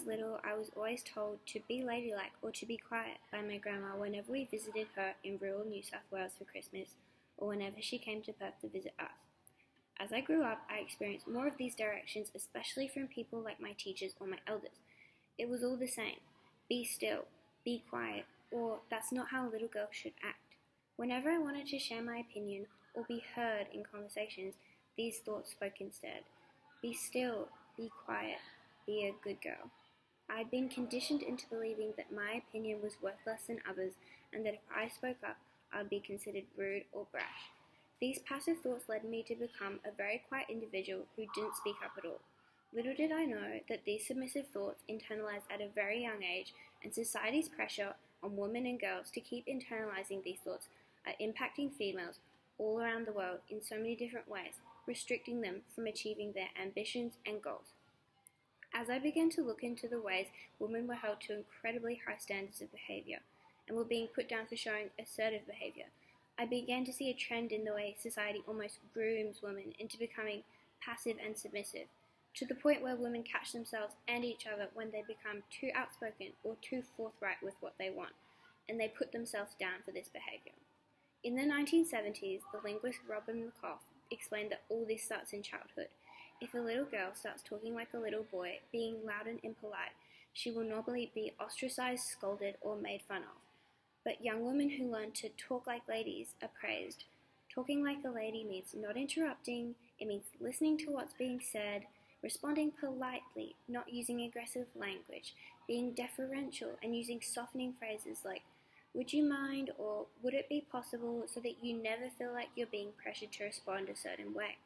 was little, I was always told to be ladylike or to be quiet by my grandma whenever we visited her in rural New South Wales for Christmas or whenever she came to Perth to visit us. As I grew up, I experienced more of these directions, especially from people like my teachers or my elders. It was all the same. Be still, be quiet, or that's not how a little girl should act. Whenever I wanted to share my opinion or be heard in conversations, these thoughts spoke instead. Be still, be quiet, be a good girl. I'd been conditioned into believing that my opinion was worth less than others and that if I spoke up, I'd be considered rude or brash. These passive thoughts led me to become a very quiet individual who didn't speak up at all. Little did I know that these submissive thoughts internalized at a very young age, and society's pressure on women and girls to keep internalizing these thoughts are impacting females all around the world in so many different ways, restricting them from achieving their ambitions and goals. As I began to look into the ways women were held to incredibly high standards of behavior and were being put down for showing assertive behavior, I began to see a trend in the way society almost grooms women into becoming passive and submissive, to the point where women catch themselves and each other when they become too outspoken or too forthright with what they want, and they put themselves down for this behavior. In the 1970s, the linguist Robin McCough explained that all this starts in childhood. If a little girl starts talking like a little boy, being loud and impolite, she will normally be ostracized, scolded, or made fun of. But young women who learn to talk like ladies are praised. Talking like a lady means not interrupting, it means listening to what's being said, responding politely, not using aggressive language, being deferential, and using softening phrases like, "Would you mind?" or "Would it be possible?" so that you never feel like you're being pressured to respond a certain way.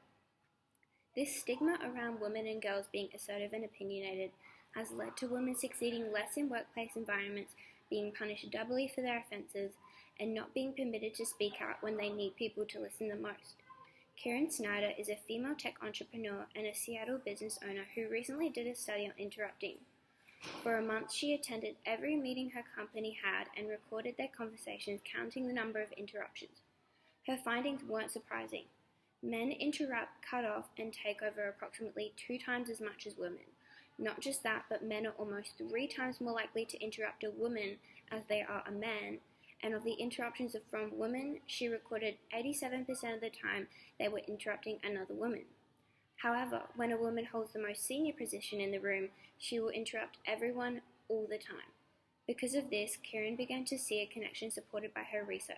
This stigma around women and girls being assertive and opinionated has led to women succeeding less in workplace environments, being punished doubly for their offences, and not being permitted to speak out when they need people to listen the most. Karen Snyder is a female tech entrepreneur and a Seattle business owner who recently did a study on interrupting. For a month, she attended every meeting her company had and recorded their conversations, counting the number of interruptions. Her findings weren't surprising. Men interrupt, cut off, and take over approximately 2 times as much as women. Not just that, but men are almost 3 times more likely to interrupt a woman as they are a man, and of the interruptions from women, she recorded 87% of the time they were interrupting another woman. However, when a woman holds the most senior position in the room, she will interrupt everyone all the time. Because of this, Karen began to see a connection supported by her research.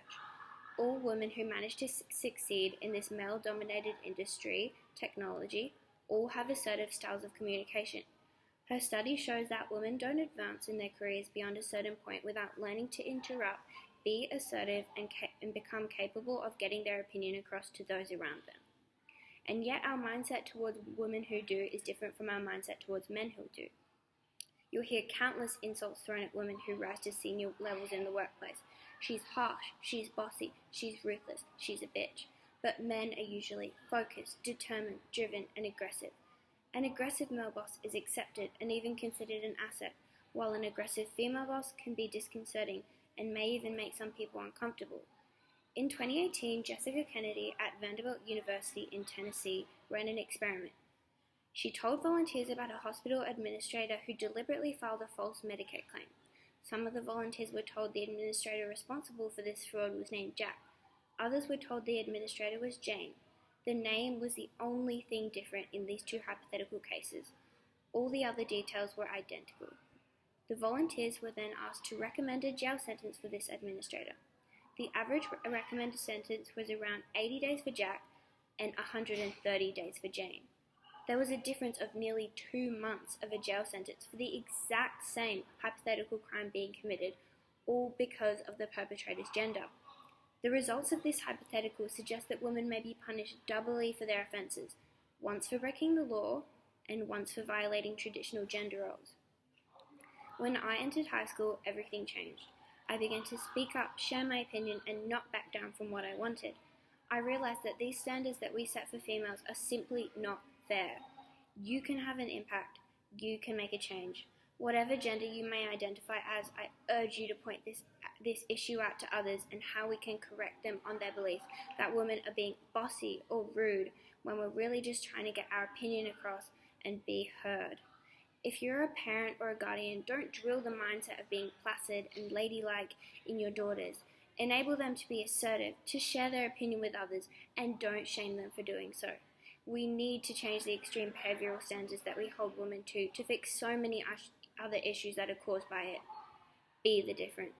All women who manage to succeed in this male-dominated industry, technology, all have assertive styles of communication. Her study shows that women don't advance in their careers beyond a certain point without learning to interrupt, be assertive, and become capable of getting their opinion across to those around them. And yet our mindset towards women who do is different from our mindset towards men who do. You'll hear countless insults thrown at women who rise to senior levels in the workplace. She's harsh, she's bossy, she's ruthless, she's a bitch. But men are usually focused, determined, driven, and aggressive. An aggressive male boss is accepted and even considered an asset, while an aggressive female boss can be disconcerting and may even make some people uncomfortable. In 2018, Jessica Kennedy at Vanderbilt University in Tennessee ran an experiment. She told volunteers about a hospital administrator who deliberately filed a false Medicare claim. Some of the volunteers were told the administrator responsible for this fraud was named Jack. Others were told the administrator was Jane. The name was the only thing different in these 2 hypothetical cases. All the other details were identical. The volunteers were then asked to recommend a jail sentence for this administrator. The average recommended sentence was around 80 days for Jack and 130 days for Jane. There was a difference of nearly 2 months of a jail sentence for the exact same hypothetical crime being committed, all because of the perpetrator's gender. The results of this hypothetical suggest that women may be punished doubly for their offences, once for breaking the law and once for violating traditional gender roles. When I entered high school, everything changed. I began to speak up, share my opinion, and not back down from what I wanted. I realized that these standards that we set for females are simply not fair. You can have an impact. You can make a change. Whatever gender you may identify as, I urge you to point this issue out to others and how we can correct them on their belief that women are being bossy or rude when we're really just trying to get our opinion across and be heard. If you're a parent or a guardian, don't drill the mindset of being placid and ladylike in your daughters. Enable them to be assertive, to share their opinion with others, and don't shame them for doing so. We need to change the extreme behavioral standards that we hold women to fix so many other issues that are caused by it. Be the difference.